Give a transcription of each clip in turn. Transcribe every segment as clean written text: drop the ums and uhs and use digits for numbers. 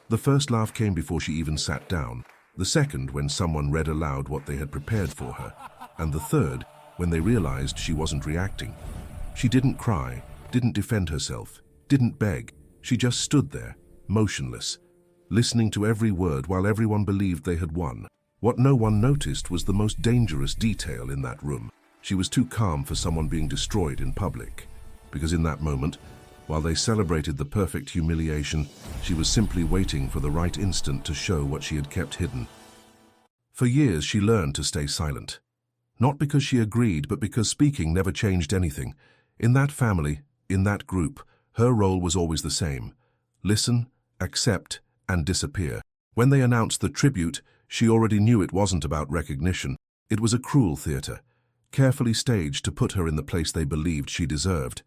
The first laugh came before she even sat down, the second when someone read aloud what they had prepared for her, and the third when they realized she wasn't reacting. She didn't cry, didn't defend herself, didn't beg. She just stood there, motionless, listening to every word while everyone believed they had won. What no one noticed was the most dangerous detail in that room. She was too calm for someone being destroyed in public, because in that moment, while they celebrated the perfect humiliation, she was simply waiting for the right instant to show what she had kept hidden. For years, she learned to stay silent. Not because she agreed, but because speaking never changed anything. In that family, in that group, her role was always the same: listen, accept, and disappear. When they announced the tribute, she already knew it wasn't about recognition. It was a cruel theater, carefully staged to put her in the place they believed she deserved.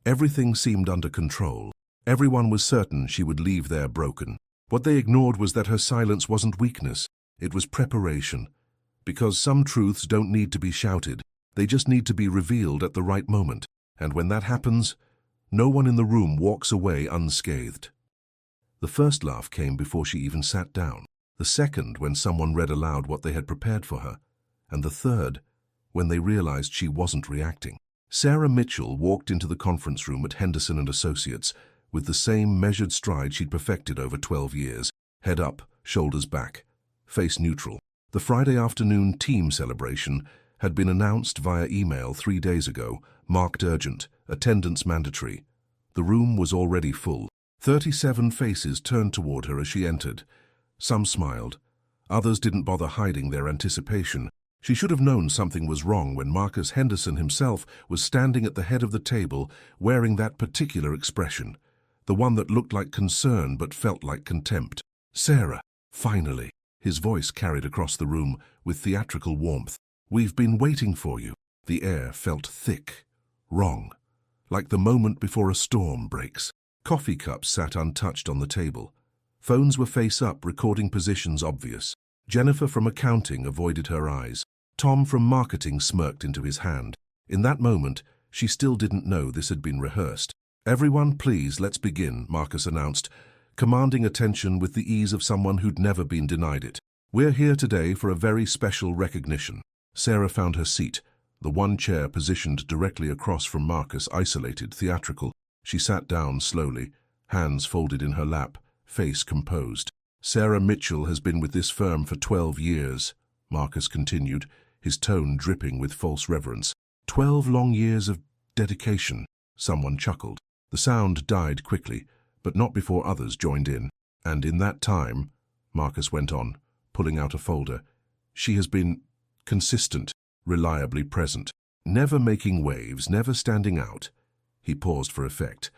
Everything seemed under control. Everyone was certain she would leave there broken. What they ignored was that her silence wasn't weakness, it was preparation. Because some truths don't need to be shouted, they just need to be revealed at the right moment. And when that happens, no one in the room walks away unscathed. The first laugh came before she even sat down, the second when someone read aloud what they had prepared for her, and the third when they realized she wasn't reacting. Sarah Mitchell walked into the conference room at Henderson & Associates with the same measured stride she'd perfected over 12 years, head up, shoulders back, face neutral. The Friday afternoon team celebration had been announced via email 3 days ago, marked urgent, attendance mandatory. The room was already full. 37 faces turned toward her as she entered. Some smiled. Others didn't bother hiding their anticipation. She should have known something was wrong when Marcus Henderson himself was standing at the head of the table wearing that particular expression, the one that looked like concern but felt like contempt. "Sarah, finally," his voice carried across the room with theatrical warmth. "We've been waiting for you." The air felt thick, wrong, like the moment before a storm breaks. Coffee cups sat untouched on the table. Phones were face up, recording positions obvious. Jennifer from accounting avoided her eyes. Tom from marketing smirked into his hand. In that moment, she still didn't know this had been rehearsed. "Everyone, please, let's begin," Marcus announced, commanding attention with the ease of someone who'd never been denied it. "We're here today for a very special recognition." Sarah found her seat, the one chair positioned directly across from Marcus, isolated, theatrical. She sat down slowly, hands folded in her lap, face composed. "Sarah Mitchell has been with this firm for 12 years, Marcus continued, his tone dripping with false reverence. 12 long years of dedication." Someone chuckled. The sound died quickly, but not before others joined in. "And in that time," Marcus went on, pulling out a folder, "she has been consistent, reliably present, never making waves, never standing out." He paused for effect.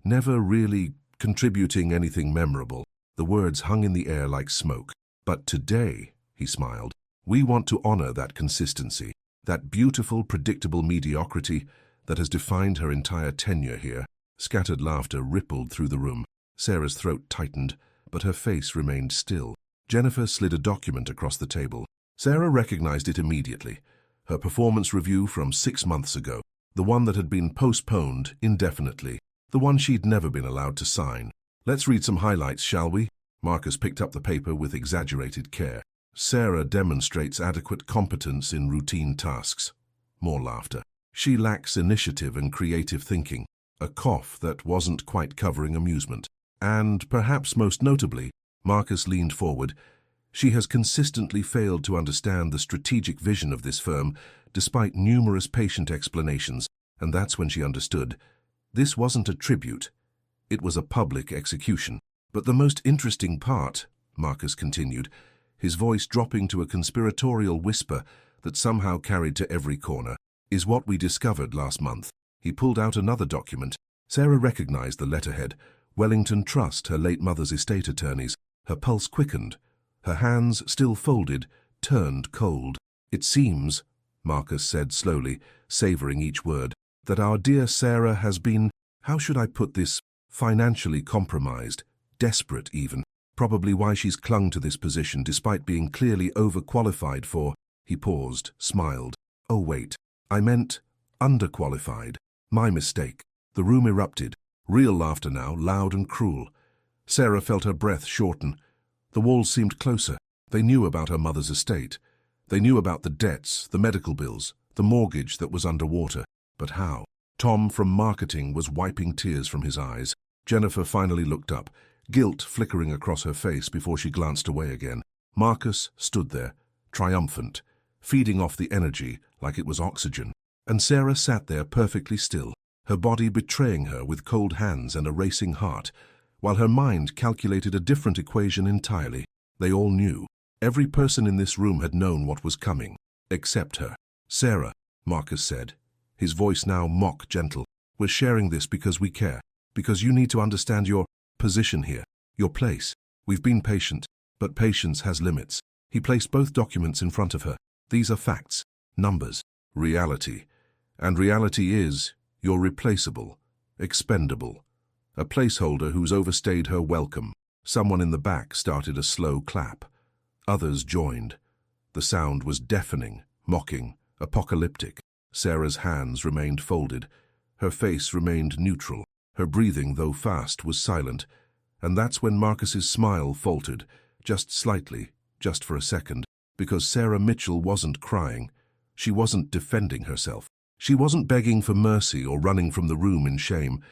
"Never really contributing anything memorable." The words hung in the air like smoke. "But today," he smiled, "we want to honor that consistency, that beautiful, predictable mediocrity that has defined her entire tenure here." Scattered laughter rippled through the room. Sarah's throat tightened, but her face remained still. Jennifer slid a document across the table. Sarah recognized it immediately. Her performance review from 6 months ago. The one that had been postponed indefinitely. The one she'd never been allowed to sign. "Let's read some highlights, shall we?" Marcus picked up the paper with exaggerated care. "Sarah demonstrates adequate competence in routine tasks." More laughter. "She lacks initiative and creative thinking." A cough that wasn't quite covering amusement. "And perhaps most notably," Marcus leaned forward, "she has consistently failed to understand the strategic vision of this firm, despite numerous patient explanations." And that's when she understood. This wasn't a tribute. It was a public execution. "But the most interesting part," Marcus continued, his voice dropping to a conspiratorial whisper that somehow carried to every corner, "is what we discovered last month." He pulled out another document. Sarah recognized the letterhead. Wellington Trust, her late mother's estate attorneys. Her pulse quickened. Her hands, still folded, turned cold. "It seems," Marcus said slowly, savoring each word, "that our dear Sarah has been, how should I put this, financially compromised, desperate even. Probably why she's clung to this position despite being clearly overqualified for." He paused, smiled. "Oh wait, I meant underqualified. My mistake." The room erupted. Real laughter now, loud and cruel. Sarah felt her breath shorten. The walls seemed closer. They knew about her mother's estate. They knew about the debts, the medical bills, the mortgage that was underwater. But how? Tom from marketing was wiping tears from his eyes. Jennifer finally looked up, guilt flickering across her face before she glanced away again. Marcus stood there, triumphant, feeding off the energy like it was oxygen. And Sarah sat there perfectly still, her body betraying her with cold hands and a racing heart, while her mind calculated a different equation entirely. They all knew. Every person in this room had known what was coming, except her. Sarah, Marcus said, his voice now mock-gentle, we're sharing this because we care, because you need to understand your position here, your place. We've been patient, but patience has limits. He placed both documents in front of her. These are facts, numbers, reality. And reality is, you're replaceable, expendable. A placeholder who's overstayed her welcome. Someone in the back started a slow clap. Others joined. The sound was deafening, mocking, apocalyptic. Sarah's hands remained folded. Her face remained neutral. Her breathing, though fast, was silent. And that's when Marcus's smile faltered, just slightly, just for a second, because Sarah Mitchell wasn't crying. She wasn't defending herself. She wasn't begging for mercy or running from the room in shame.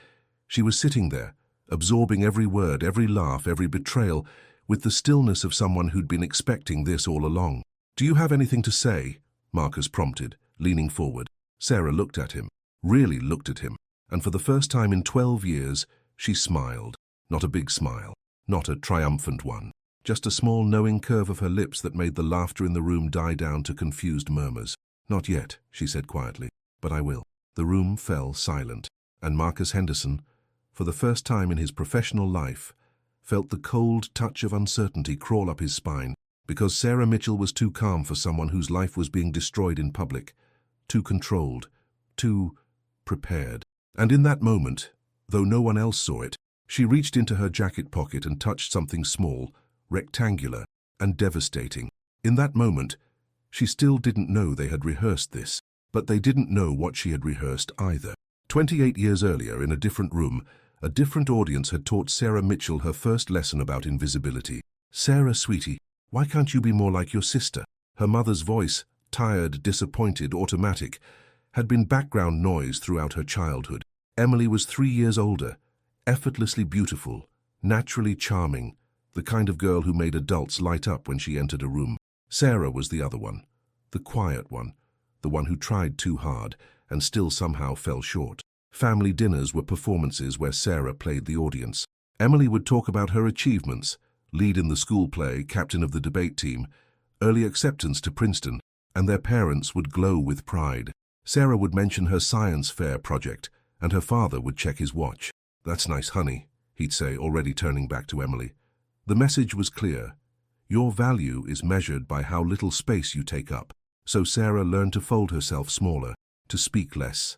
She was sitting there, absorbing every word, every laugh, every betrayal, with the stillness of someone who'd been expecting this all along. Do you have anything to say? Marcus prompted, leaning forward. Sarah looked at him, really looked at him, and for the first time in 12 years, she smiled. Not a big smile, not a triumphant one, just a small knowing curve of her lips that made the laughter in the room die down to confused murmurs. Not yet, she said quietly, but I will. The room fell silent, and Marcus Henderson, for the first time in his professional life, felt the cold touch of uncertainty crawl up his spine, because Sarah Mitchell was too calm for someone whose life was being destroyed in public, too controlled, too prepared. And in that moment, though no one else saw it, she reached into her jacket pocket and touched something small, rectangular, and devastating. In that moment, she still didn't know they had rehearsed this, but they didn't know what she had rehearsed either. 28 years earlier, in a different room, a different audience had taught Sarah Mitchell her first lesson about invisibility. Sarah, sweetie, why can't you be more like your sister? Her mother's voice, tired, disappointed, automatic, had been background noise throughout her childhood. Emily was 3 years older, effortlessly beautiful, naturally charming, the kind of girl who made adults light up when she entered a room. Sarah was the other one, the quiet one, the one who tried too hard and still somehow fell short. Family dinners were performances where Sarah played the audience. Emily would talk about her achievements, lead in the school play, captain of the debate team, early acceptance to Princeton, and their parents would glow with pride. Sarah would mention her science fair project, and her father would check his watch. That's nice, honey, he'd say, already turning back to Emily. The message was clear. Your value is measured by how little space you take up. So Sarah learned to fold herself smaller, to speak less,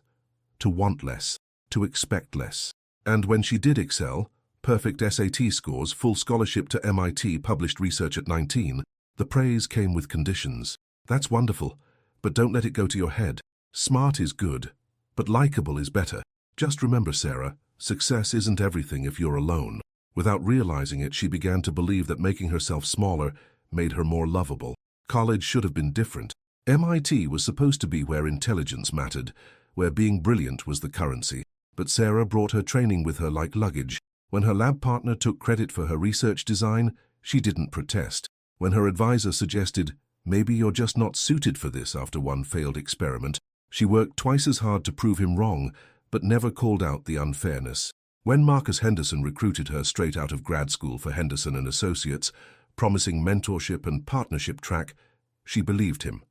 to want less, to expect less. And when she did excel, perfect SAT scores, full scholarship to MIT, published research at 19, the praise came with conditions. That's wonderful, but don't let it go to your head. Smart is good, but likable is better. Just remember, Sarah, success isn't everything if you're alone. Without realizing it, she began to believe that making herself smaller made her more lovable. College should have been different. MIT was supposed to be where intelligence mattered, where being brilliant was the currency. But Sarah brought her training with her like luggage. When her lab partner took credit for her research design, she didn't protest. When her advisor suggested, maybe you're just not suited for this after one failed experiment, she worked twice as hard to prove him wrong, but never called out the unfairness. When Marcus Henderson recruited her straight out of grad school for Henderson and Associates, promising mentorship and partnership track, she believed him,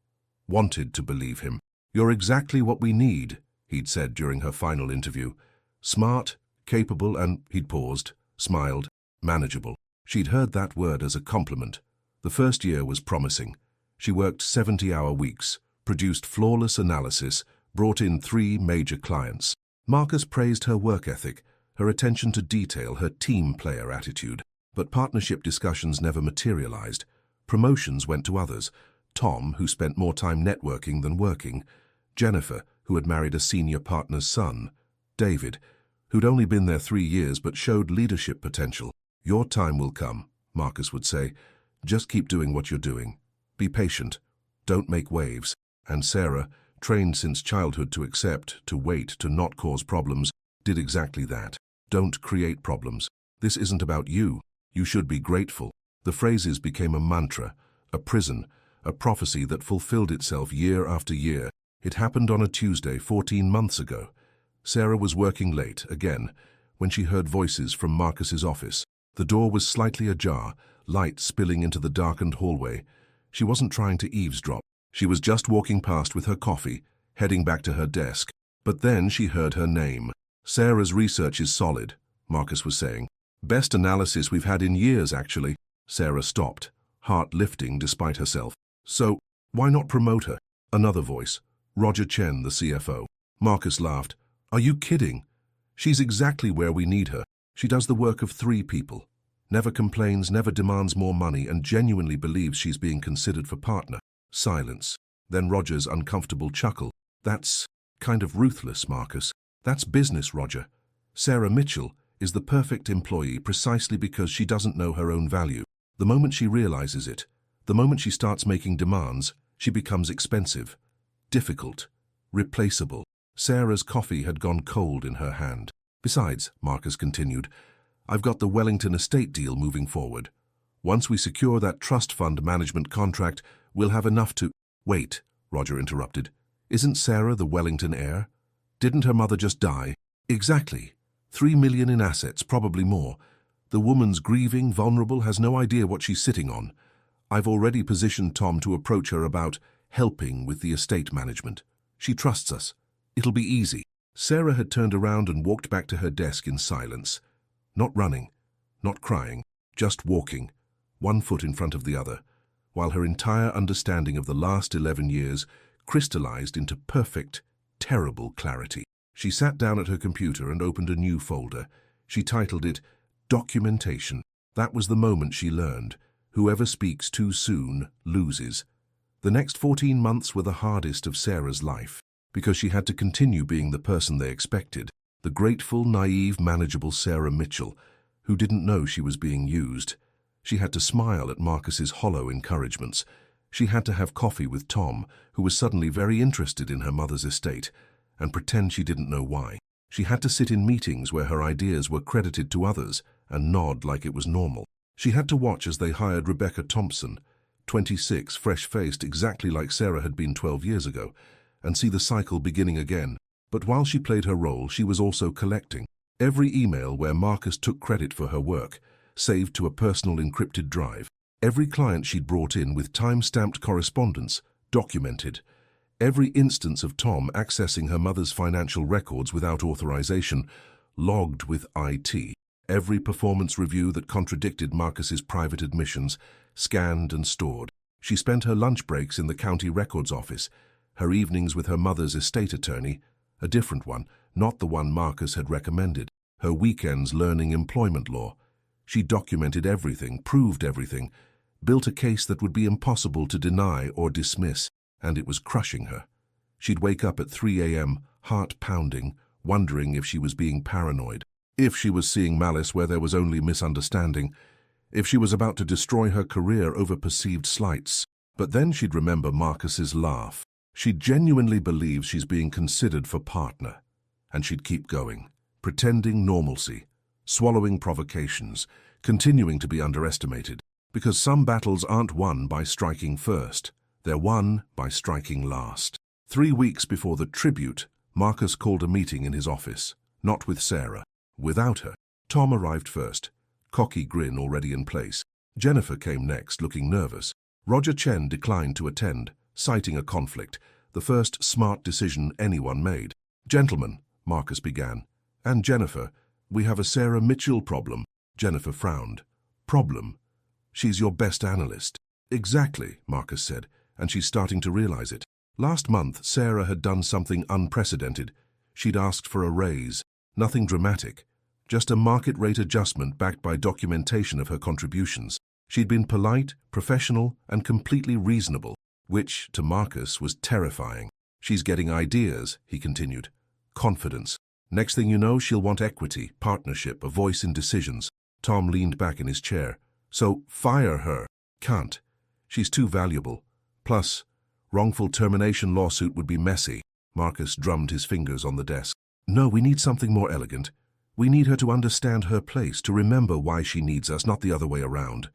wanted to believe him. You're exactly what we need, he'd said during her final interview. Smart, capable, and, he'd paused, smiled, manageable. She'd heard that word as a compliment. The first year was promising. She worked 70-hour weeks, produced flawless analysis, brought in 3 major clients. Marcus praised her work ethic, her attention to detail, her team player attitude. But partnership discussions never materialized. Promotions went to others. Tom, who spent more time networking than working. Jennifer, who had married a senior partner's son. David, who'd only been there 3 years but showed leadership potential. Your time will come, Marcus would say. Just keep doing what you're doing. Be patient. Don't make waves. And Sarah, trained since childhood to accept, to wait, to not cause problems, did exactly that. Don't create problems. This isn't about you. You should be grateful. The phrases became a mantra, a prison, a prophecy that fulfilled itself year after year. It happened on a Tuesday 14 months ago. Sarah was working late, again, when she heard voices from Marcus's office. The door was slightly ajar, light spilling into the darkened hallway. She wasn't trying to eavesdrop. She was just walking past with her coffee, heading back to her desk. But then she heard her name. Sarah's research is solid, Marcus was saying. Best analysis we've had in years, actually. Sarah stopped, heart lifting despite herself. So, why not promote her? Another voice. Roger Chen, the CFO. Marcus laughed. Are you kidding? She's exactly where we need her. She does the work of 3 people. Never complains, never demands more money, and genuinely believes she's being considered for partner. Silence. Then Roger's uncomfortable chuckle. That's kind of ruthless, Marcus. That's business, Roger. Sarah Mitchell is the perfect employee precisely because she doesn't know her own value. The moment she realizes it, the moment she starts making demands, she becomes expensive, difficult, replaceable. Sarah's coffee had gone cold in her hand. Besides, Marcus continued, I've got the Wellington estate deal moving forward. Once we secure that trust fund management contract, we'll have enough to— Wait, Roger interrupted. Isn't Sarah the Wellington heir? Didn't her mother just die? Exactly. 3 million in assets, probably more. The woman's grieving, vulnerable, has no idea what she's sitting on. I've already positioned Tom to approach her about helping with the estate management. She trusts us. It'll be easy. Sarah had turned around and walked back to her desk in silence. Not running, not crying, just walking, one foot in front of the other, while her entire understanding of the last 11 years crystallized into perfect, terrible clarity. She sat down at her computer and opened a new folder. She titled it Documentation. That was the moment she learned. Whoever speaks too soon loses. The next 14 months were the hardest of Sarah's life, because she had to continue being the person they expected, the grateful, naive, manageable Sarah Mitchell, who didn't know she was being used. She had to smile at Marcus's hollow encouragements. She had to have coffee with Tom, who was suddenly very interested in her mother's estate, and pretend she didn't know why. She had to sit in meetings where her ideas were credited to others and nod like it was normal. She had to watch as they hired Rebecca Thompson, 26, fresh-faced, exactly like Sarah had been 12 years ago, and see the cycle beginning again. But while she played her role, she was also collecting. Every email where Marcus took credit for her work, saved to a personal encrypted drive. Every client she'd brought in with time-stamped correspondence, documented. Every instance of Tom accessing her mother's financial records without authorization, logged with IT. Every performance review that contradicted Marcus's private admissions, scanned and stored. She spent her lunch breaks in the county records office, her evenings with her mother's estate attorney, a different one, not the one Marcus had recommended, her weekends learning employment law. She documented everything, proved everything, built a case that would be impossible to deny or dismiss, and it was crushing her. She'd wake up at 3 a.m., heart pounding, wondering if she was being paranoid, if she was seeing malice where there was only misunderstanding, if she was about to destroy her career over perceived slights. But then she'd remember Marcus's laugh. She genuinely believes she's being considered for partner, and she'd keep going, pretending normalcy, swallowing provocations, continuing to be underestimated, because some battles aren't won by striking first, they're won by striking last. 3 weeks before the tribute, Marcus called a meeting in his office, not with Sarah, without her. Tom arrived first, cocky grin already in place. Jennifer came next, looking nervous. Roger Chen declined to attend, citing a conflict, the first smart decision anyone made. Gentlemen, Marcus began, and Jennifer, we have a Sarah Mitchell problem. Jennifer frowned. Problem? She's your best analyst. Exactly, Marcus said, and she's starting to realize it. Last month, Sarah had done something unprecedented. She'd asked for a raise. Nothing dramatic, just a market rate adjustment backed by documentation of her contributions. She'd been polite, professional, and completely reasonable, which, to Marcus, was terrifying. She's getting ideas, he continued. Confidence. Next thing you know, she'll want equity, partnership, a voice in decisions. Tom leaned back in his chair. So, fire her. Can't. She's too valuable. Plus, wrongful termination lawsuit would be messy. Marcus drummed his fingers on the desk. No, we need something more elegant. We need her to understand her place, to remember why she needs us, not the other way around.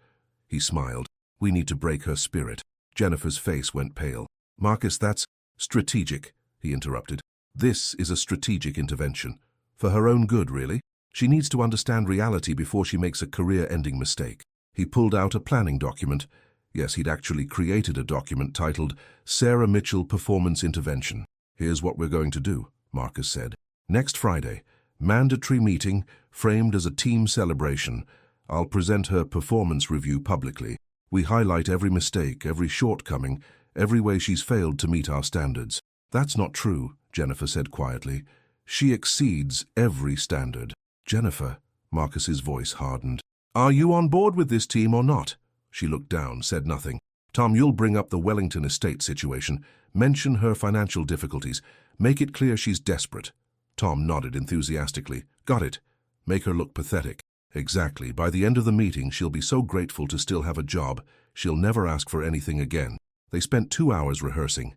He smiled. We need to break her spirit. Jennifer's face went pale. Marcus, that's strategic, he interrupted. This is a strategic intervention. For her own good, really. She needs to understand reality before she makes a career-ending mistake. He pulled out a planning document. Yes, he'd actually created a document titled Sarah Mitchell Performance Intervention. Here's what we're going to do, Marcus said. Next Friday, mandatory meeting framed as a team celebration. I'll present her performance review publicly. We highlight every mistake, every shortcoming, every way she's failed to meet our standards. That's not true, Jennifer said quietly. She exceeds every standard. Jennifer, Marcus's voice hardened. Are you on board with this team or not? She looked down, said nothing. Tom, you'll bring up the Wellington estate situation. Mention her financial difficulties. Make it clear she's desperate. Tom nodded enthusiastically. Got it. Make her look pathetic. Exactly. By the end of the meeting, she'll be so grateful to still have a job, she'll never ask for anything again. They spent 2 hours rehearsing.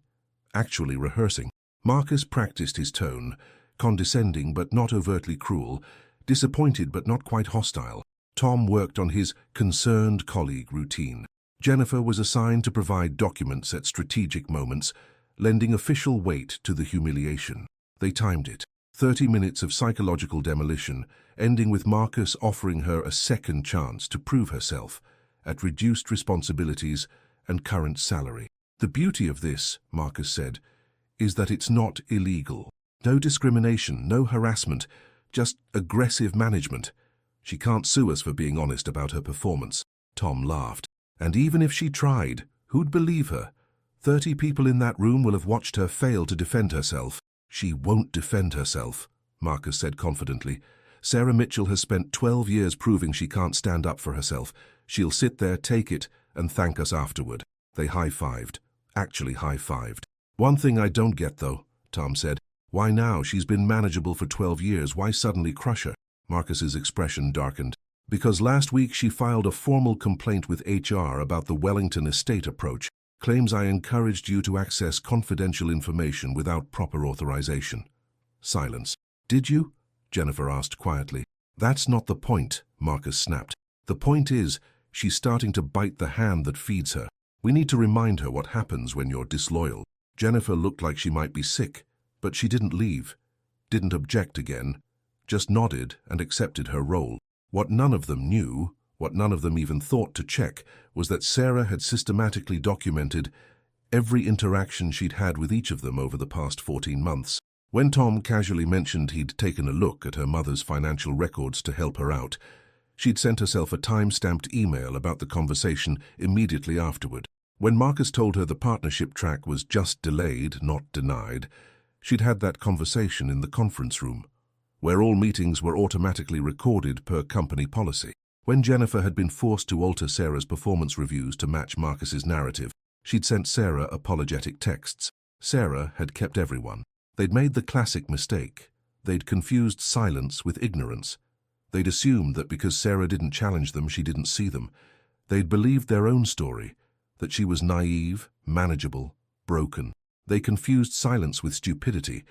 Actually rehearsing. Marcus practiced his tone, condescending but not overtly cruel, disappointed but not quite hostile. Tom worked on his concerned colleague routine. Jennifer was assigned to provide documents at strategic moments, lending official weight to the humiliation. They timed it. 30 minutes of psychological demolition, ending with Marcus offering her a second chance to prove herself at reduced responsibilities and current salary. The beauty of this, Marcus said, is that it's not illegal. No discrimination, no harassment, just aggressive management. She can't sue us for being honest about her performance. Tom laughed. And even if she tried, who'd believe her? 30 people in that room will have watched her fail to defend herself. She won't defend herself, Marcus said confidently. Sarah Mitchell has spent 12 years proving she can't stand up for herself. She'll sit there, take it, and thank us afterward. They high-fived. Actually high-fived. One thing I don't get, though, Tom said. Why now? She's been manageable for 12 years. Why suddenly crush her? Marcus's expression darkened. Because last week she filed a formal complaint with HR about the Wellington estate approach. Claims I encouraged you to access confidential information without proper authorization. Silence. Did you? Jennifer asked quietly. That's not the point, Marcus snapped. The point is, she's starting to bite the hand that feeds her. We need to remind her what happens when you're disloyal. Jennifer looked like she might be sick, but she didn't leave, didn't object again, just nodded and accepted her role. What none of them knew, what none of them even thought to check, was that Sarah had systematically documented every interaction she'd had with each of them over the past 14 months. When Tom casually mentioned he'd taken a look at her mother's financial records to help her out, she'd sent herself a time-stamped email about the conversation immediately afterward. When Marcus told her the partnership track was just delayed, not denied, she'd had that conversation in the conference room, where all meetings were automatically recorded per company policy. When Jennifer had been forced to alter Sarah's performance reviews to match Marcus's narrative, she'd sent Sarah apologetic texts. Sarah had kept everyone. They'd made the classic mistake. They'd confused silence with ignorance. They'd assumed that because Sarah didn't challenge them, she didn't see them. They'd believed their own story, that she was naive, manageable, broken. They confused silence with stupidity,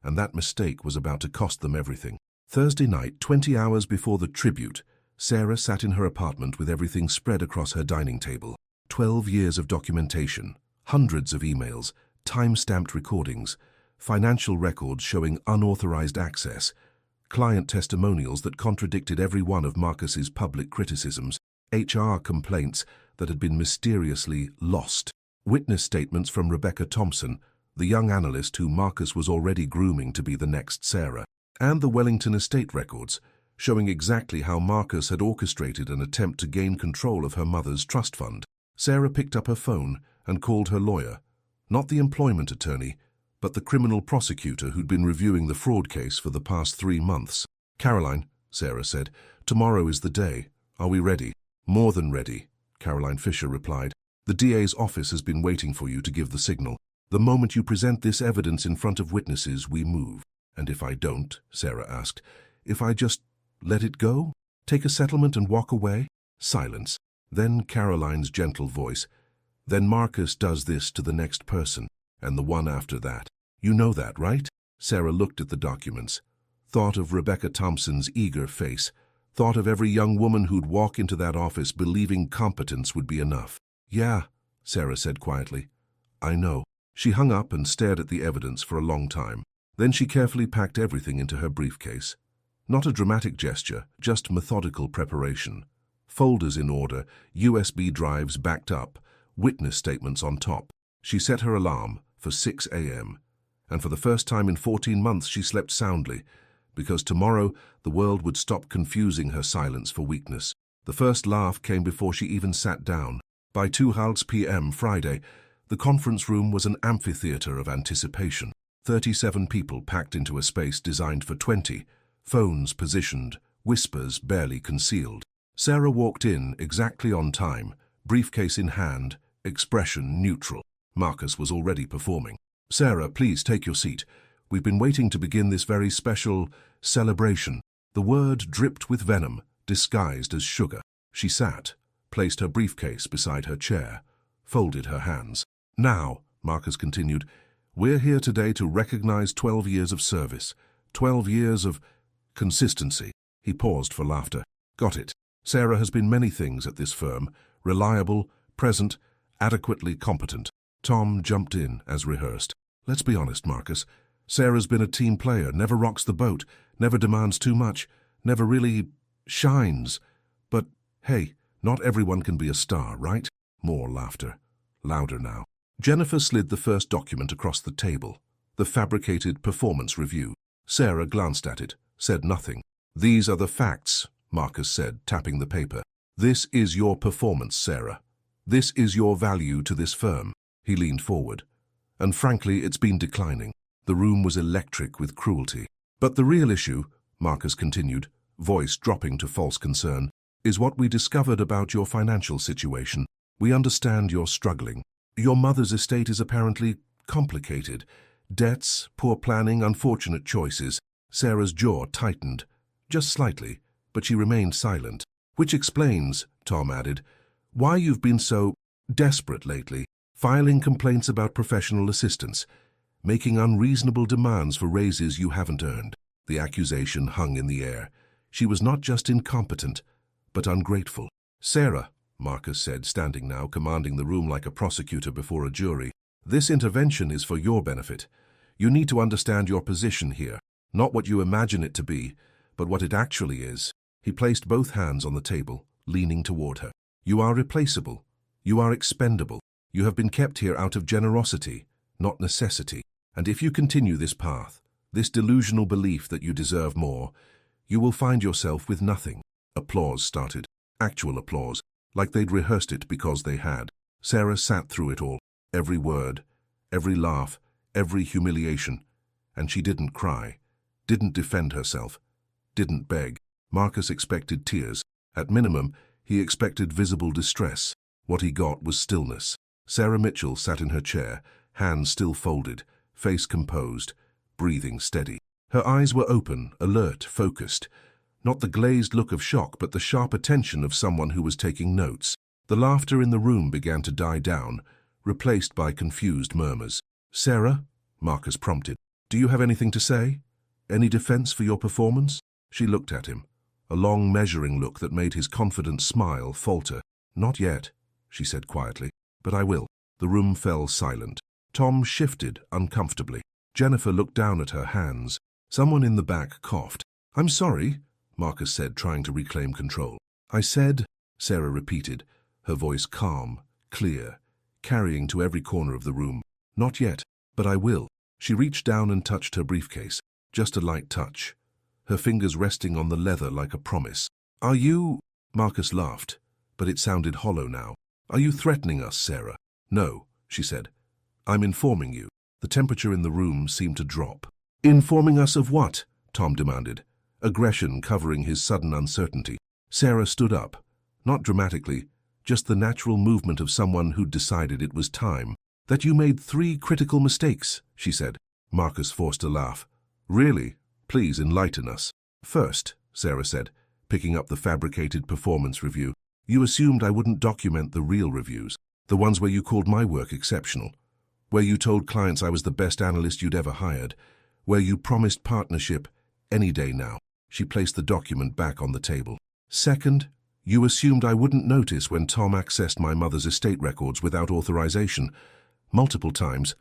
and that mistake was about to cost them everything. Thursday night, 20 hours before the tribute, Sarah sat in her apartment with everything spread across her dining table. 12 years of documentation, hundreds of emails, time-stamped recordings, financial records showing unauthorized access, client testimonials that contradicted every one of Marcus's public criticisms, HR complaints that had been mysteriously lost, witness statements from Rebecca Thompson, the young analyst who Marcus was already grooming to be the next Sarah, and the Wellington estate records, showing exactly how Marcus had orchestrated an attempt to gain control of her mother's trust fund. Sarah picked up her phone and called her lawyer, not the employment attorney, but the criminal prosecutor who'd been reviewing the fraud case for the past 3 months. Caroline, Sarah said, tomorrow is the day. Are we ready? More than ready, Caroline Fisher replied. The DA's office has been waiting for you to give the signal. The moment you present this evidence in front of witnesses, we move. And if I don't, Sarah asked, if I just let it go? Take a settlement and walk away? Silence. Then Caroline's gentle voice. Then Marcus does this to the next person, and the one after that. You know that, right? Sarah looked at the documents, thought of Rebecca Thompson's eager face, thought of every young woman who'd walk into that office believing competence would be enough. Yeah, Sarah said quietly. I know. She hung up and stared at the evidence for a long time. Then she carefully packed everything into her briefcase. Not a dramatic gesture, just methodical preparation. Folders in order, USB drives backed up, witness statements on top. She set her alarm for 6 a.m. And for the first time in 14 months she slept soundly, because tomorrow the world would stop confusing her silence for weakness. The first laugh came before she even sat down. By 2:30 p.m. Friday, the conference room was an amphitheater of anticipation. 37 people packed into a space designed for 20, phones positioned, whispers barely concealed. Sarah walked in exactly on time, briefcase in hand, expression neutral. Marcus was already performing. Sarah, please take your seat. We've been waiting to begin this very special celebration. The word dripped with venom, disguised as sugar. She sat, placed her briefcase beside her chair, folded her hands. Now, Marcus continued, we're here today to recognize 12 years of service, 12 years of consistency. He paused for laughter. Got it. Sarah has been many things at this firm, reliable, present, adequately competent. Tom jumped in as rehearsed. Let's be honest, Marcus. Sarah's been a team player, never rocks the boat, never demands too much, never really shines. But, hey, not everyone can be a star, right? More laughter. Louder now. Jennifer slid the first document across the table, the fabricated performance review. Sarah glanced at it, said nothing. These are the facts, Marcus said, tapping the paper. This is your performance, Sarah. This is your value to this firm. He leaned forward. And frankly, it's been declining. The room was electric with cruelty. But the real issue, Marcus continued, voice dropping to false concern, is what we discovered about your financial situation. We understand you're struggling. Your mother's estate is apparently complicated. Debts, poor planning, unfortunate choices. Sarah's jaw tightened, just slightly, but she remained silent. Which explains, Tom added, why you've been so desperate lately, filing complaints about professional assistants, making unreasonable demands for raises you haven't earned. The accusation hung in the air. She was not just incompetent, but ungrateful. Sarah, Marcus said, standing now, commanding the room like a prosecutor before a jury, this intervention is for your benefit. You need to understand your position here, not what you imagine it to be, but what it actually is. He placed both hands on the table, leaning toward her. You are replaceable. You are expendable. You have been kept here out of generosity, not necessity. And if you continue this path, this delusional belief that you deserve more, you will find yourself with nothing. Applause started. Actual applause, like they'd rehearsed it because they had. Sarah sat through it all, every word, every laugh, every humiliation. And she didn't cry, didn't defend herself, didn't beg. Marcus expected tears. At minimum, he expected visible distress. What he got was stillness. Sarah Mitchell sat in her chair, hands still folded, face composed, breathing steady. Her eyes were open, alert, focused. Not the glazed look of shock, but the sharp attention of someone who was taking notes. The laughter in the room began to die down, replaced by confused murmurs. Sarah, Marcus prompted, do you have anything to say? Any defense for your performance? She looked at him, a long measuring look that made his confident smile falter. Not yet, she said quietly, but I will. The room fell silent. Tom shifted uncomfortably. Jennifer looked down at her hands. Someone in the back coughed. I'm sorry, Marcus said, trying to reclaim control. I said, Sarah repeated, her voice calm, clear, carrying to every corner of the room. Not yet, but I will. She reached down and touched her briefcase, just a light touch, her fingers resting on the leather like a promise. Are you... Marcus laughed, but it sounded hollow now. Are you threatening us, Sarah? No, she said. I'm informing you. The temperature in the room seemed to drop. Informing us of what? Tom demanded, aggression covering his sudden uncertainty. Sarah stood up, not dramatically, just the natural movement of someone who'd decided it was time. That you made 3 critical mistakes, she said. Marcus forced a laugh. Really? Please enlighten us. First, Sarah said, picking up the fabricated performance review. You assumed I wouldn't document the real reviews, the ones where you called my work exceptional, where you told clients I was the best analyst you'd ever hired, where you promised partnership any day now. She placed the document back on the table. Second, you assumed I wouldn't notice when Tom accessed my mother's estate records without authorization. Multiple times,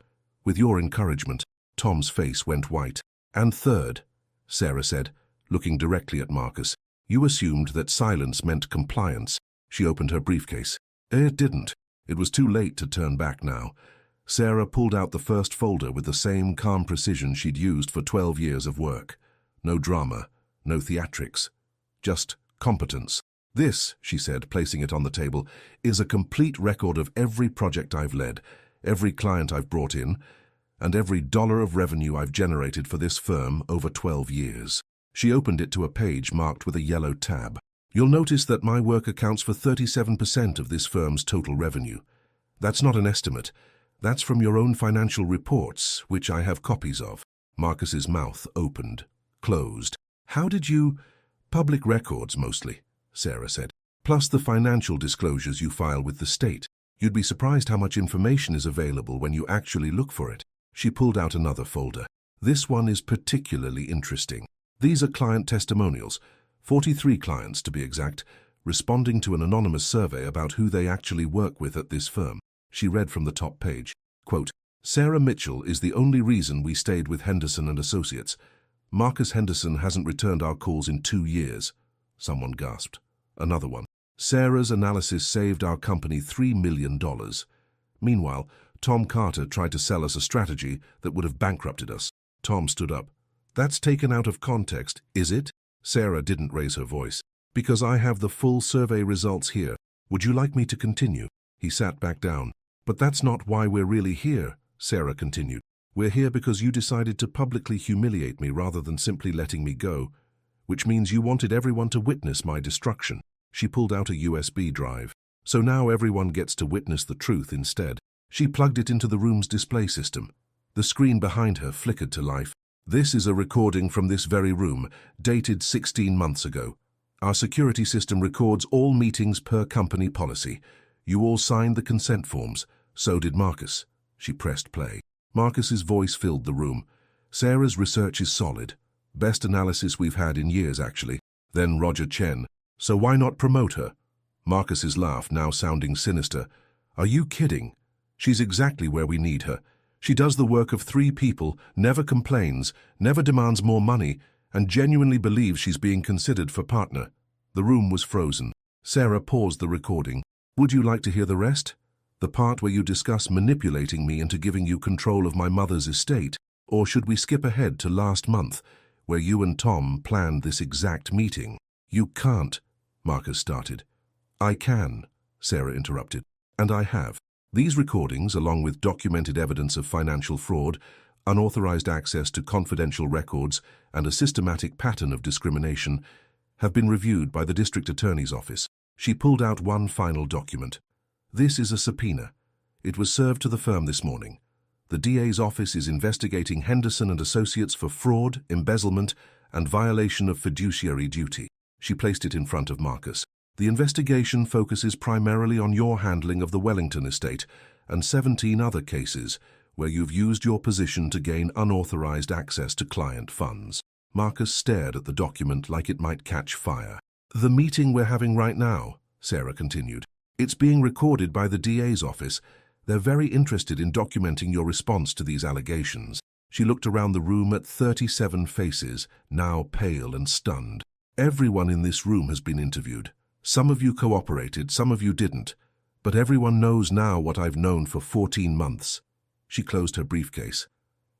with your encouragement. Tom's face went white. And third, Sarah said, looking directly at Marcus, you assumed that silence meant compliance. She opened her briefcase. It didn't. It was too late to turn back now. Sarah pulled out the first folder with the same calm precision she'd used for 12 years of work. No drama, no theatrics, just competence. This, she said, placing it on the table, is a complete record of every project I've led, every client I've brought in, and every dollar of revenue I've generated for this firm over 12 years. She opened it to a page marked with a yellow tab. You'll notice that my work accounts for 37% of this firm's total revenue. That's not an estimate. That's from your own financial reports, which I have copies of. Marcus's mouth opened, closed. How did you... Public records, mostly, Sarah said, plus the financial disclosures you file with the state. You'd be surprised how much information is available when you actually look for it. She pulled out another folder. This one is particularly interesting. These are client testimonials, 43 clients to be exact, responding to an anonymous survey about who they actually work with at this firm. She read from the top page, quote, Sarah Mitchell is the only reason we stayed with Henderson & Associates. Marcus Henderson hasn't returned our calls in 2 years. Someone gasped. Another one. Sarah's analysis saved our company $3 million. Meanwhile, Tom Carter tried to sell us a strategy that would have bankrupted us. Tom stood up. That's taken out of context, is it? Sarah didn't raise her voice. Because I have the full survey results here. Would you like me to continue? He sat back down. But that's not why we're really here, Sarah continued. We're here because you decided to publicly humiliate me rather than simply letting me go, which means you wanted everyone to witness my destruction. She pulled out a USB drive. So now everyone gets to witness the truth instead. She plugged it into the room's display system. The screen behind her flickered to life. This is a recording from this very room, dated 16 months ago. Our security system records all meetings per company policy. You all signed the consent forms. So did Marcus. She pressed play. Marcus's voice filled the room. Sarah's research is solid. Best analysis we've had in years, actually. Then Roger Chen. So why not promote her? Marcus's laugh, now sounding sinister. Are you kidding? She's exactly where we need her. She does the work of 3 people, never complains, never demands more money, and genuinely believes she's being considered for partner. The room was frozen. Sarah paused the recording. Would you like to hear the rest? The part where you discuss manipulating me into giving you control of my mother's estate? Or should we skip ahead to last month, where you and Tom planned this exact meeting? You can't, Marcus started. I can, Sarah interrupted. And I have. These recordings, along with documented evidence of financial fraud, unauthorized access to confidential records, and a systematic pattern of discrimination, have been reviewed by the district attorney's office. She pulled out one final document. This is a subpoena. It was served to the firm this morning. The DA's office is investigating Henderson & Associates for fraud, embezzlement, and violation of fiduciary duty. She placed it in front of Marcus. The investigation focuses primarily on your handling of the Wellington estate and 17 other cases where you've used your position to gain unauthorized access to client funds. Marcus stared at the document like it might catch fire. The meeting we're having right now, Sarah continued. It's being recorded by the DA's office. They're very interested in documenting your response to these allegations. She looked around the room at 37 faces, now pale and stunned. Everyone in this room has been interviewed. Some of you cooperated, some of you didn't. But everyone knows now what I've known for 14 months. She closed her briefcase.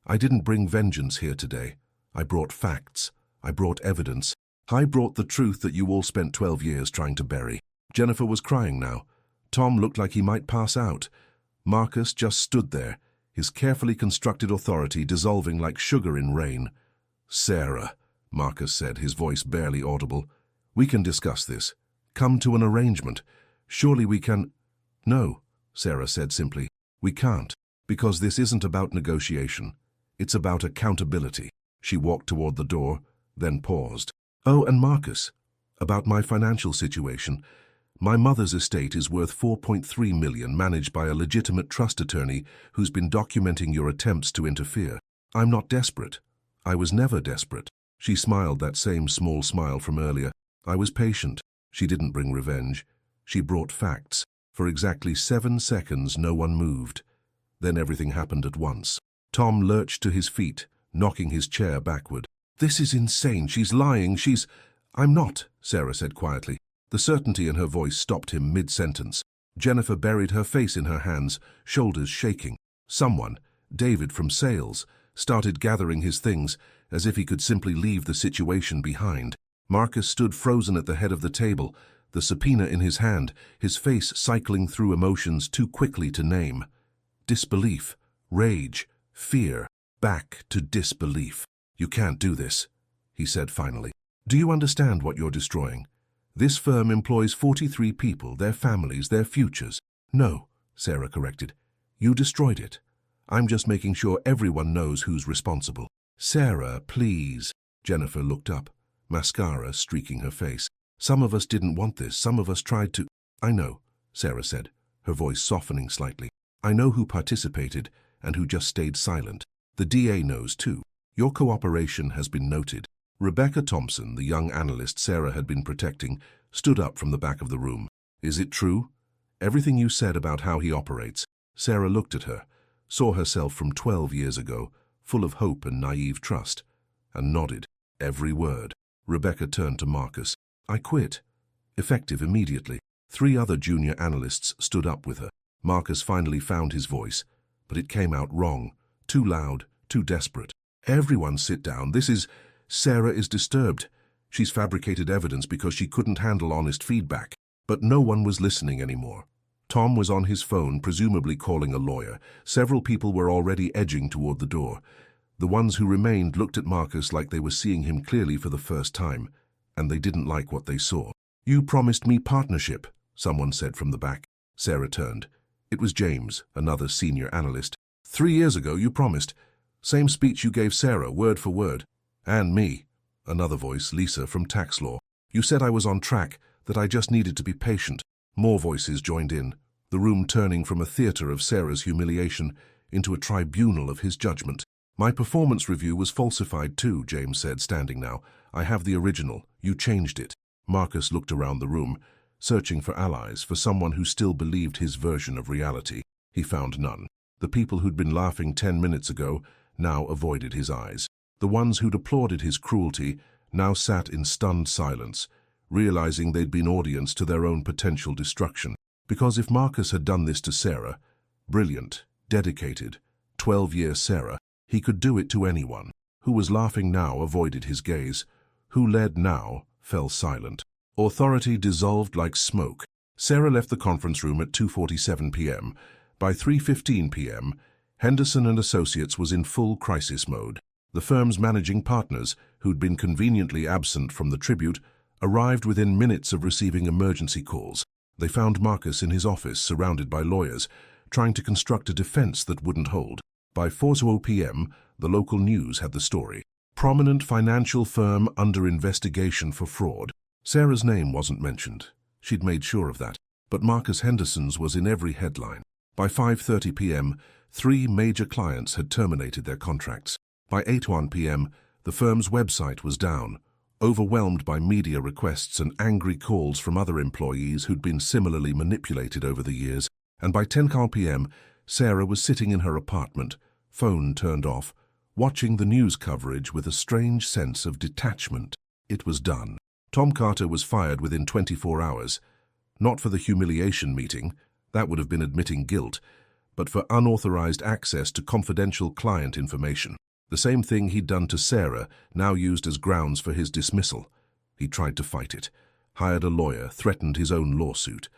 I didn't bring vengeance here today. I brought facts. I brought evidence. I brought the truth that you all spent 12 years trying to bury. Jennifer was crying now. Tom looked like he might pass out. Marcus just stood there, his carefully constructed authority dissolving like sugar in rain. Sarah, Marcus said, his voice barely audible. We can discuss this. Come to an arrangement. Surely we can... No, Sarah said simply. We can't, because this isn't about negotiation. It's about accountability. She walked toward the door, then paused. Oh, and Marcus, About my financial situation. My mother's estate is worth $4.3 million, managed by a legitimate trust attorney who's been documenting your attempts to interfere. I'm not desperate. I was never desperate. She smiled, that same small smile from earlier. I was patient. She didn't bring revenge. She brought facts. For exactly 7 seconds, no one moved. Then everything happened at once. Tom lurched to his feet, knocking his chair backward. This is insane. She's lying. I'm not, Sarah said quietly. The certainty in her voice stopped him mid-sentence. Jennifer buried her face in her hands, shoulders shaking. Someone, David from sales, started gathering his things, as if he could simply leave the situation behind. Marcus stood frozen at the head of the table, the subpoena in his hand, his face cycling through emotions too quickly to name. Disbelief, rage, fear, back to disbelief. You can't do this, he said finally. Do you understand what you're destroying? This firm employs 43 people, their families, their futures. No, Sarah corrected. You destroyed it. I'm just making sure everyone knows who's responsible. Sarah, please. Jennifer looked up, mascara streaking her face. Some of us didn't want this. Some of us tried to... I know, Sarah said, her voice softening slightly. I know who participated and who just stayed silent. The DA knows too. Your cooperation has been noted. Rebecca Thompson, the young analyst Sarah had been protecting, stood up from the back of the room. Is it true? Everything you said about how he operates. Sarah looked at her, saw herself from 12 years ago, full of hope and naive trust, and nodded. Every word. Rebecca turned to Marcus. I quit. Effective immediately. 3 other junior analysts stood up with her. Marcus finally found his voice, but it came out wrong, too loud, too desperate. Everyone sit down. Sarah is disturbed. She's fabricated evidence because she couldn't handle honest feedback. But no one was listening anymore. Tom was on his phone, presumably calling a lawyer. Several people were already edging toward the door. The ones who remained looked at Marcus like they were seeing him clearly for the first time, and they didn't like what they saw. You promised me partnership, someone said from the back. Sarah turned. It was James, another senior analyst. 3 years ago you promised. Same speech you gave Sarah, word for word. And me. Another voice, Lisa from tax law. You said I was on track, that I just needed to be patient. More voices joined in, the room turning from a theater of Sarah's humiliation into a tribunal of his judgment. My performance review was falsified too, James said, standing now. I have the original. You changed it. Marcus looked around the room, searching for allies, for someone who still believed his version of reality. He found none. The people who'd been laughing 10 minutes ago now avoided his eyes. The ones who'd applauded his cruelty now sat in stunned silence, realizing they'd been audience to their own potential destruction. Because if Marcus had done this to Sarah, brilliant, dedicated, 12-year Sarah, he could do it to anyone. Who was laughing now avoided his gaze. Who led now fell silent. Authority dissolved like smoke. Sarah left the conference room at 2:47 p.m. By 3:15 p.m., Henderson and Associates was in full crisis mode. The firm's managing partners, who'd been conveniently absent from the tribute, arrived within minutes of receiving emergency calls. They found Marcus in his office, surrounded by lawyers, trying to construct a defense that wouldn't hold. By 4:00 p.m., the local news had the story. Prominent financial firm under investigation for fraud. Sarah's name wasn't mentioned. She'd made sure of that. But Marcus Henderson's was in every headline. By 5:30 p.m., 3 major clients had terminated their contracts. By 8:01 p.m., the firm's website was down, overwhelmed by media requests and angry calls from other employees who'd been similarly manipulated over the years. And by 10:00 p.m., Sarah was sitting in her apartment, phone turned off, watching the news coverage with a strange sense of detachment. It was done. Tom Carter was fired within 24 hours. Not for the humiliation meeting, that would have been admitting guilt, but for unauthorized access to confidential client information. The same thing he'd done to Sarah, now used as grounds for his dismissal. He tried to fight it, hired a lawyer, threatened his own lawsuit.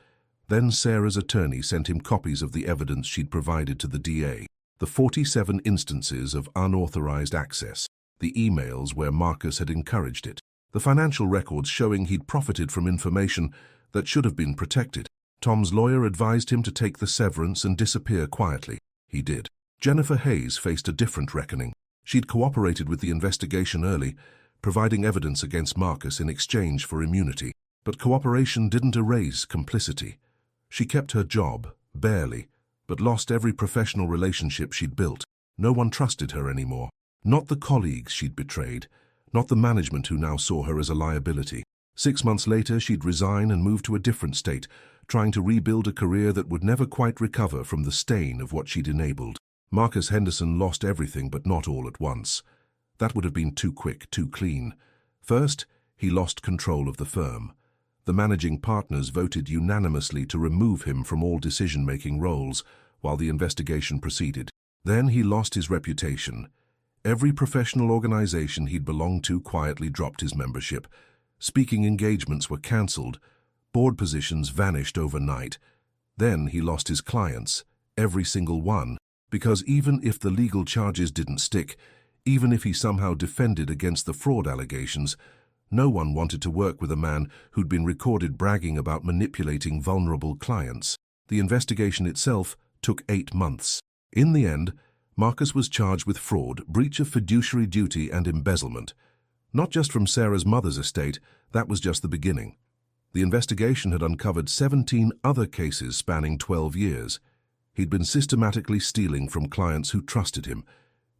Then Sarah's attorney sent him copies of the evidence she'd provided to the DA, the 47 instances of unauthorized access, the emails where Marcus had encouraged it, the financial records showing he'd profited from information that should have been protected. Tom's lawyer advised him to take the severance and disappear quietly. He did. Jennifer Hayes faced a different reckoning. She'd cooperated with the investigation early, providing evidence against Marcus in exchange for immunity. But cooperation didn't erase complicity. She kept her job, barely, but lost every professional relationship she'd built. No one trusted her anymore. Not the colleagues she'd betrayed, not the management who now saw her as a liability. 6 months later, she'd resign and move to a different state, trying to rebuild a career that would never quite recover from the stain of what she'd enabled. Marcus Henderson lost everything, but not all at once. That would have been too quick, too clean. First, he lost control of the firm. The managing partners voted unanimously to remove him from all decision-making roles while the investigation proceeded. Then he lost his reputation. Every professional organization he'd belonged to quietly dropped his membership. Speaking engagements were cancelled. Board positions vanished overnight. Then he lost his clients, every single one, because even if the legal charges didn't stick, even if he somehow defended against the fraud allegations, no one wanted to work with a man who'd been recorded bragging about manipulating vulnerable clients. The investigation itself took 8 months. In the end, Marcus was charged with fraud, breach of fiduciary duty, and embezzlement. Not just from Sarah's mother's estate, that was just the beginning. The investigation had uncovered 17 other cases spanning 12 years. He'd been systematically stealing from clients who trusted him,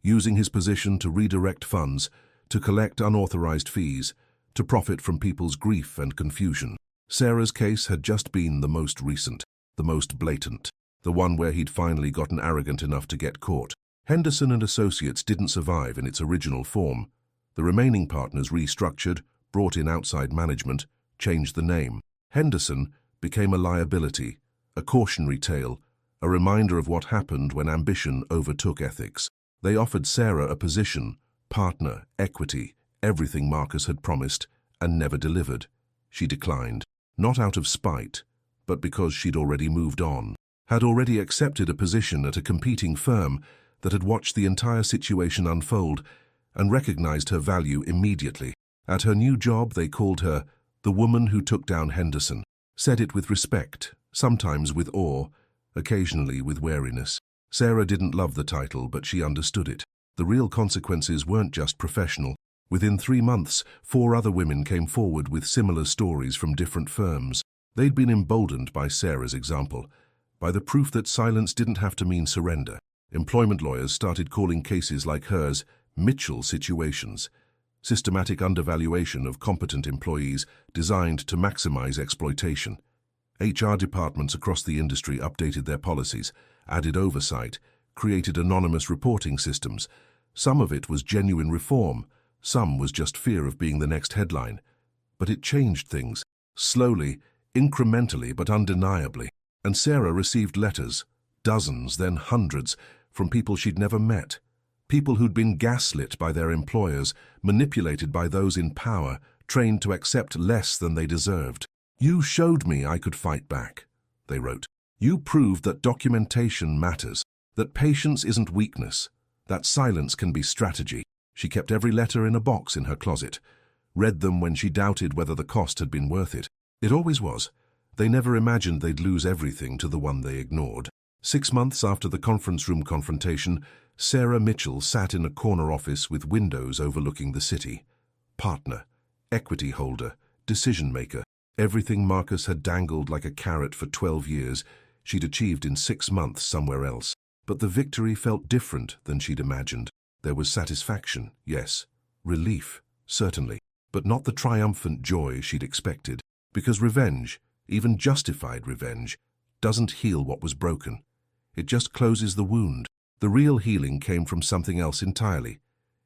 using his position to redirect funds, to collect unauthorized fees, to profit from people's grief and confusion. Sarah's case had just been the most recent, the most blatant, the one where he'd finally gotten arrogant enough to get caught. Henderson and Associates didn't survive in its original form. The remaining partners restructured, brought in outside management, changed the name. Henderson became a liability, a cautionary tale, a reminder of what happened when ambition overtook ethics. They offered Sarah a position, partner, equity, everything Marcus had promised and never delivered. She declined, not out of spite, but because she'd already moved on, had already accepted a position at a competing firm that had watched the entire situation unfold and recognized her value immediately. At her new job, they called her the woman who took down Henderson, said it with respect, sometimes with awe, occasionally with wariness. Sarah didn't love the title, but she understood it. The real consequences weren't just professional. Within 3 months, 4 other women came forward with similar stories from different firms. They'd been emboldened by Sarah's example, by the proof that silence didn't have to mean surrender. Employment lawyers started calling cases like hers Mitchell situations, systematic undervaluation of competent employees designed to maximize exploitation. HR departments across the industry updated their policies, added oversight, created anonymous reporting systems. Some of it was genuine reform, some was just fear of being the next headline. But it changed things, slowly, incrementally, but undeniably. And Sarah received letters, dozens, then hundreds, from people she'd never met. People who'd been gaslit by their employers, manipulated by those in power, trained to accept less than they deserved. "You showed me I could fight back," they wrote. "You proved that documentation matters, that patience isn't weakness, that silence can be strategy." She kept every letter in a box in her closet, read them when she doubted whether the cost had been worth it. It always was. They never imagined they'd lose everything to the one they ignored. 6 months after the conference room confrontation, Sarah Mitchell sat in a corner office with windows overlooking the city. Partner, equity holder, decision-maker, everything Marcus had dangled like a carrot for 12 years, she'd achieved in 6 months somewhere else. But the victory felt different than she'd imagined. There was satisfaction, yes, relief, certainly, but not the triumphant joy she'd expected, because revenge, even justified revenge, doesn't heal what was broken. It just closes the wound. The real healing came from something else entirely.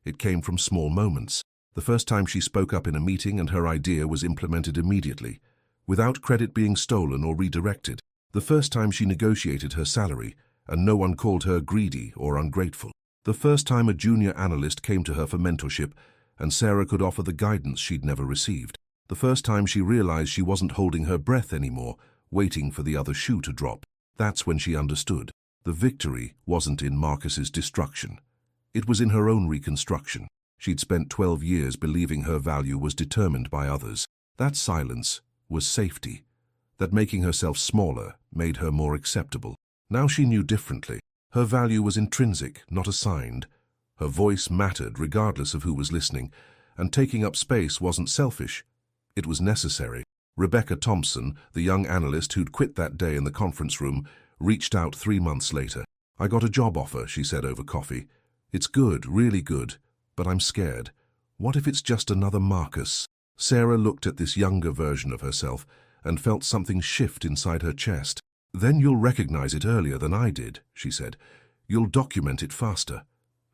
It came from small moments. The first time she spoke up in a meeting and her idea was implemented immediately, without credit being stolen or redirected. The first time she negotiated her salary, and no one called her greedy or ungrateful. The first time a junior analyst came to her for mentorship, and Sarah could offer the guidance she'd never received. The first time she realized she wasn't holding her breath anymore, waiting for the other shoe to drop. That's when she understood. The victory wasn't in Marcus's destruction. It was in her own reconstruction. She'd spent 12 years believing her value was determined by others. That silence was safety. That making herself smaller made her more acceptable. Now she knew differently. Her value was intrinsic, not assigned. Her voice mattered regardless of who was listening, and taking up space wasn't selfish. It was necessary. Rebecca Thompson, the young analyst who'd quit that day in the conference room, reached out 3 months later. "I got a job offer," she said over coffee. "It's good, really good, but I'm scared. What if it's just another Marcus?" Sarah looked at this younger version of herself and felt something shift inside her chest. "Then you'll recognize it earlier than I did," she said. "You'll document it faster.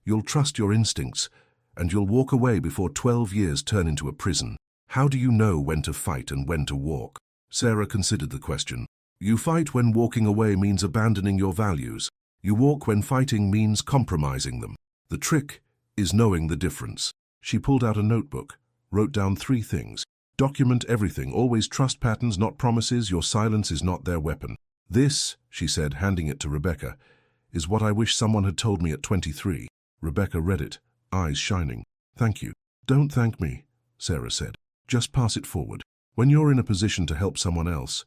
You'll trust your instincts, and you'll walk away before 12 years turn into a prison. How do you know when to fight and when to walk?" Sarah considered the question. "You fight when walking away means abandoning your values. You walk when fighting means compromising them. The trick is knowing the difference." She pulled out a notebook, wrote down 3 things. "Document everything. Always trust patterns, not promises. Your silence is not their weapon." "This," she said, handing it to Rebecca, "is what I wish someone had told me at 23. Rebecca read it, eyes shining. "Thank you." "Don't thank me," Sarah said. "Just pass it forward. When you're in a position to help someone else,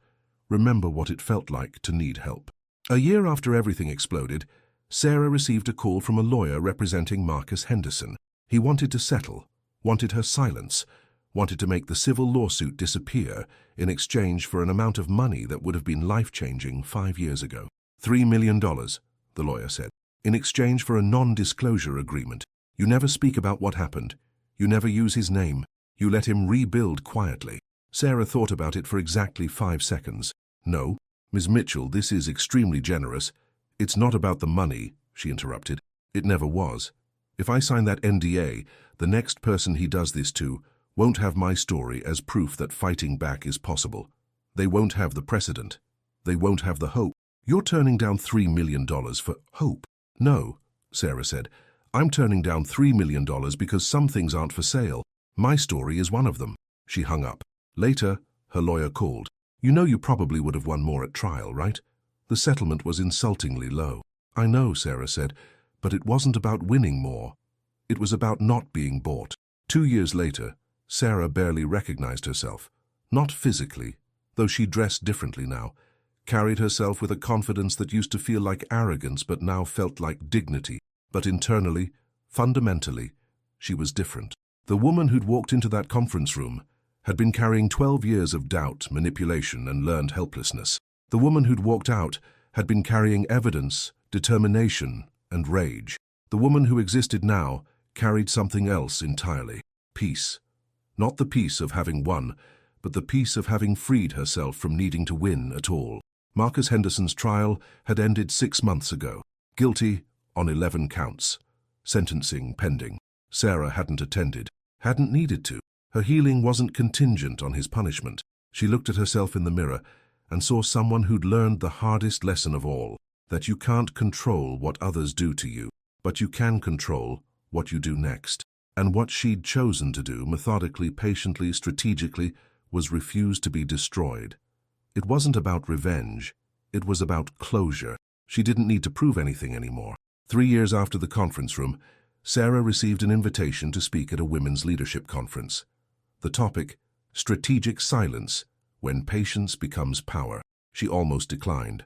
remember what it felt like to need help." A year after everything exploded, Sarah received a call from a lawyer representing Marcus Henderson. He wanted to settle, wanted her silence, wanted to make the civil lawsuit disappear in exchange for an amount of money that would have been life-changing 5 years ago. $3 million, the lawyer said, in exchange for a non-disclosure agreement. You never speak about what happened. You never use his name. You let him rebuild quietly. Sarah thought about it for exactly 5 seconds. "No, Ms. Mitchell, this is extremely generous. It's not about the money," she interrupted. "It never was. If I sign that NDA, the next person he does this to won't have my story as proof that fighting back is possible. They won't have the precedent. They won't have the hope." "You're turning down $3 million for hope." "No," Sarah said. "I'm turning down $3 million because some things aren't for sale. My story is one of them." She hung up. Later, her lawyer called. "You know you probably would have won more at trial, right? The settlement was insultingly low." "I know," Sarah said, "but it wasn't about winning more. It was about not being bought." 2 years later, Sarah barely recognized herself. Not physically, though she dressed differently now, carried herself with a confidence that used to feel like arrogance but now felt like dignity. But internally, fundamentally, she was different. The woman who'd walked into that conference room had been carrying 12 years of doubt, manipulation, and learned helplessness. The woman who'd walked out had been carrying evidence, determination, and rage. The woman who existed now carried something else entirely. Peace. Not the peace of having won, but the peace of having freed herself from needing to win at all. Marcus Henderson's trial had ended 6 months ago. Guilty on 11 counts. Sentencing pending. Sarah hadn't attended, hadn't needed to. Her healing wasn't contingent on his punishment. She looked at herself in the mirror and saw someone who'd learned the hardest lesson of all, that you can't control what others do to you, but you can control what you do next. And what she'd chosen to do, methodically, patiently, strategically, was refuse to be destroyed. It wasn't about revenge. It was about closure. She didn't need to prove anything anymore. 3 years after the conference room, Sarah received an invitation to speak at a women's leadership conference. The topic, strategic silence, when patience becomes power. She almost declined.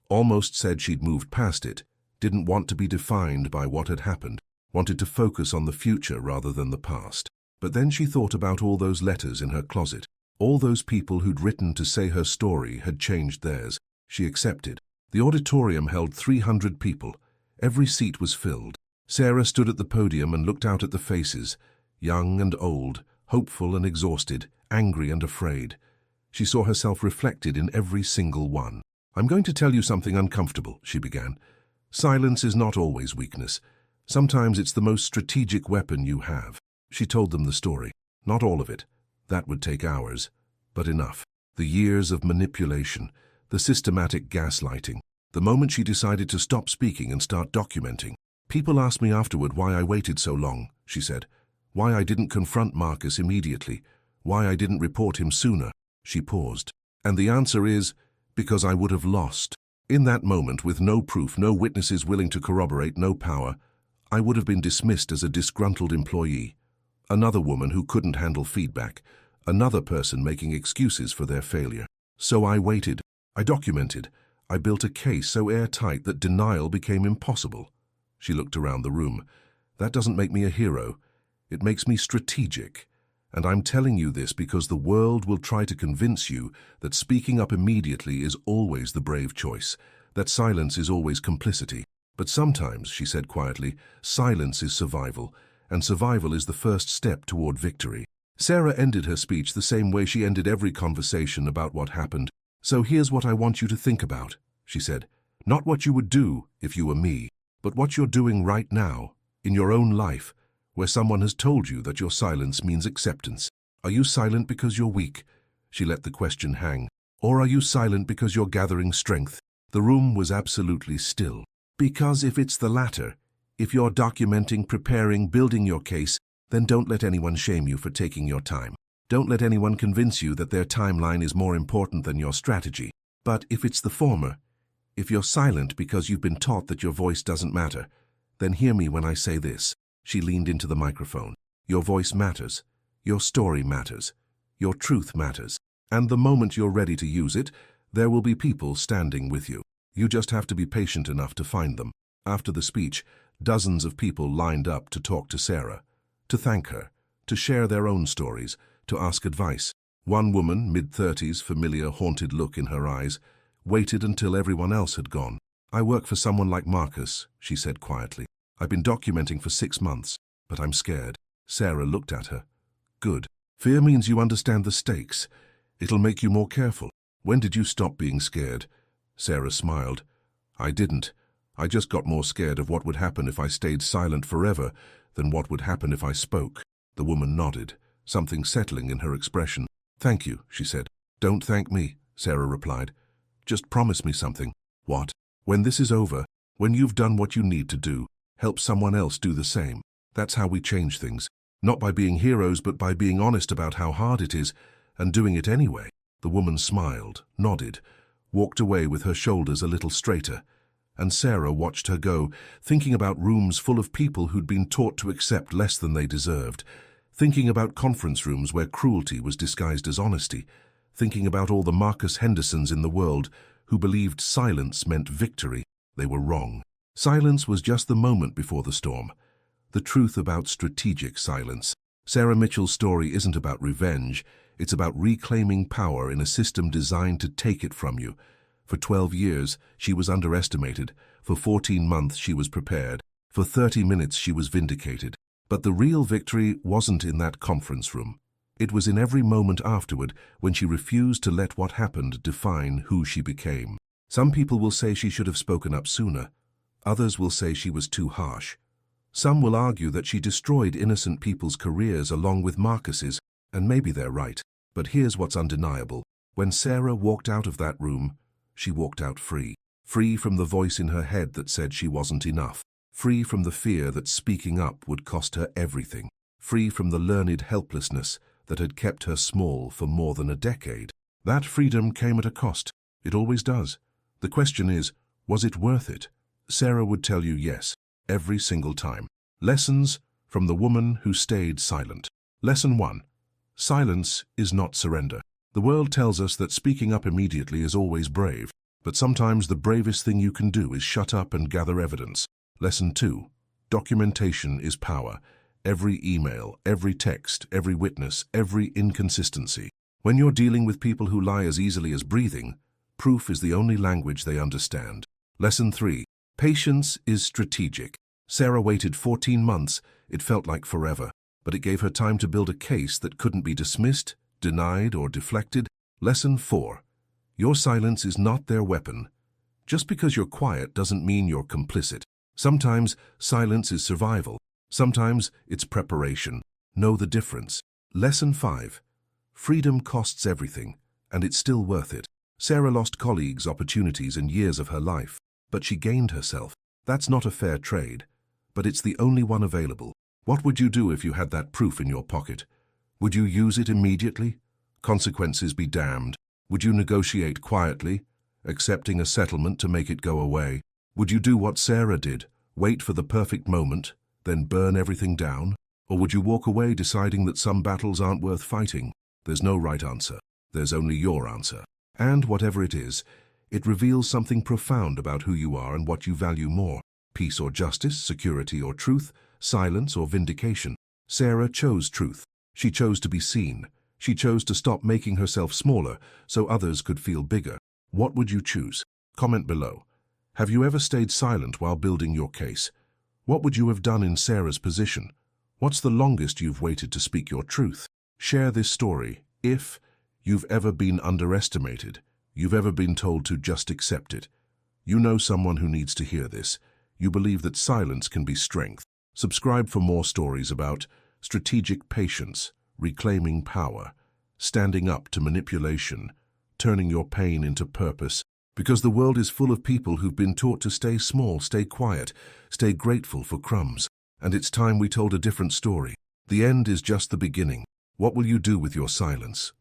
Almost said she'd moved past it, didn't want to be defined by what had happened, wanted to focus on the future rather than the past. But then she thought about all those letters in her closet. All those people who'd written to say her story had changed theirs. She accepted. The auditorium held 300 people. Every seat was filled. Sarah stood at the podium and looked out at the faces, young and old, hopeful and exhausted, angry and afraid. She saw herself reflected in every single one. "I'm going to tell you something uncomfortable," she began. "Silence is not always weakness. Sometimes it's the most strategic weapon you have." She told them the story. Not all of it. That would take hours. But enough. The years of manipulation, the systematic gaslighting. The moment she decided to stop speaking and start documenting. "People asked me afterward why I waited so long," she said. "Why I didn't confront Marcus immediately. Why I didn't report him sooner." She paused. "And the answer is, because I would have lost. In that moment, with no proof, no witnesses willing to corroborate, no power, I would have been dismissed as a disgruntled employee. Another woman who couldn't handle feedback. Another person making excuses for their failure. So I waited. I documented. I built a case so airtight that denial became impossible." She looked around the room. "That doesn't make me a hero. It makes me strategic. And I'm telling you this because the world will try to convince you that speaking up immediately is always the brave choice, that silence is always complicity. But sometimes, she said quietly, silence is survival, and survival is the first step toward victory. Sarah ended her speech the same way she ended every conversation about what happened. So here's what I want you to think about, she said. Not what you would do if you were me, but what you're doing right now, in your own life, where someone has told you that your silence means acceptance. Are you silent because you're weak? She let the question hang. Or are you silent because you're gathering strength? The room was absolutely still. Because if it's the latter, if you're documenting, preparing, building your case, then don't let anyone shame you for taking your time. Don't let anyone convince you that their timeline is more important than your strategy. But if it's the former, if you're silent because you've been taught that your voice doesn't matter, then hear me when I say this. She leaned into the microphone. Your voice matters. Your story matters. Your truth matters. And the moment you're ready to use it, there will be people standing with you. You just have to be patient enough to find them. After the speech, dozens of people lined up to talk to Sarah, to thank her, to share their own stories, to ask advice. One woman, mid-30s, familiar, haunted look in her eyes, waited until everyone else had gone. I work for someone like Marcus, she said quietly. I've been documenting for 6 months, but I'm scared. Sarah looked at her. Good. Fear means you understand the stakes. It'll make you more careful. When did you stop being scared? Sarah smiled. I didn't. I just got more scared of what would happen if I stayed silent forever than what would happen if I spoke. The woman nodded, something settling in her expression. Thank you, she said. Don't thank me, Sarah replied. Just promise me something. What? When this is over, when you've done what you need to do, help someone else do the same. That's how we change things. Not by being heroes, but by being honest about how hard it is, and doing it anyway. The woman smiled, nodded, walked away with her shoulders a little straighter, and Sarah watched her go, thinking about rooms full of people who'd been taught to accept less than they deserved, thinking about conference rooms where cruelty was disguised as honesty, thinking about all the Marcus Hendersons in the world who believed silence meant victory. They were wrong. Silence was just the moment before the storm. The truth about strategic silence. Sarah Mitchell's story isn't about revenge. It's about reclaiming power in a system designed to take it from you. For 12 years, she was underestimated. For 14 months, she was prepared. For 30 minutes, she was vindicated. But the real victory wasn't in that conference room. It was in every moment afterward when she refused to let what happened define who she became. Some people will say she should have spoken up sooner. Others will say she was too harsh. Some will argue that she destroyed innocent people's careers along with Marcus's, and maybe they're right. But here's what's undeniable. When Sarah walked out of that room, she walked out free. Free from the voice in her head that said she wasn't enough. Free from the fear that speaking up would cost her everything. Free from the learned helplessness that had kept her small for more than a decade. That freedom came at a cost. It always does. The question is, was it worth it? Sarah would tell you yes, every single time. Lessons from the woman who stayed silent. Lesson 1. Silence is not surrender. The world tells us that speaking up immediately is always brave, but sometimes the bravest thing you can do is shut up and gather evidence. Lesson 2. Documentation is power. Every email, every text, every witness, every inconsistency. When you're dealing with people who lie as easily as breathing, proof is the only language they understand. Lesson 3. Patience is strategic. Sarah waited 14 months. It felt like forever, but it gave her time to build a case that couldn't be dismissed, denied, or deflected. Lesson 4. Your silence is not their weapon. Just because you're quiet doesn't mean you're complicit. Sometimes silence is survival. Sometimes it's preparation. Know the difference. Lesson 5. Freedom costs everything, and it's still worth it. Sarah lost colleagues, opportunities, and years of her life, but she gained herself. That's not a fair trade, but it's the only one available. What would you do if you had that proof in your pocket? Would you use it immediately? Consequences be damned. Would you negotiate quietly, accepting a settlement to make it go away? Would you do what Sarah did, wait for the perfect moment, then burn everything down? Or would you walk away deciding that some battles aren't worth fighting? There's no right answer. There's only your answer. And whatever it is, it reveals something profound about who you are and what you value more. Peace or justice, security or truth, silence or vindication. Sarah chose truth. She chose to be seen. She chose to stop making herself smaller so others could feel bigger. What would you choose? Comment below. Have you ever stayed silent while building your case? What would you have done in Sarah's position? What's the longest you've waited to speak your truth? Share this story if you've ever been underestimated, you've ever been told to just accept it. You know someone who needs to hear this. You believe that silence can be strength. Subscribe for more stories about strategic patience, reclaiming power, standing up to manipulation, turning your pain into purpose. Because the world is full of people who've been taught to stay small, stay quiet, stay grateful for crumbs. And it's time we told a different story. The end is just the beginning. What will you do with your silence?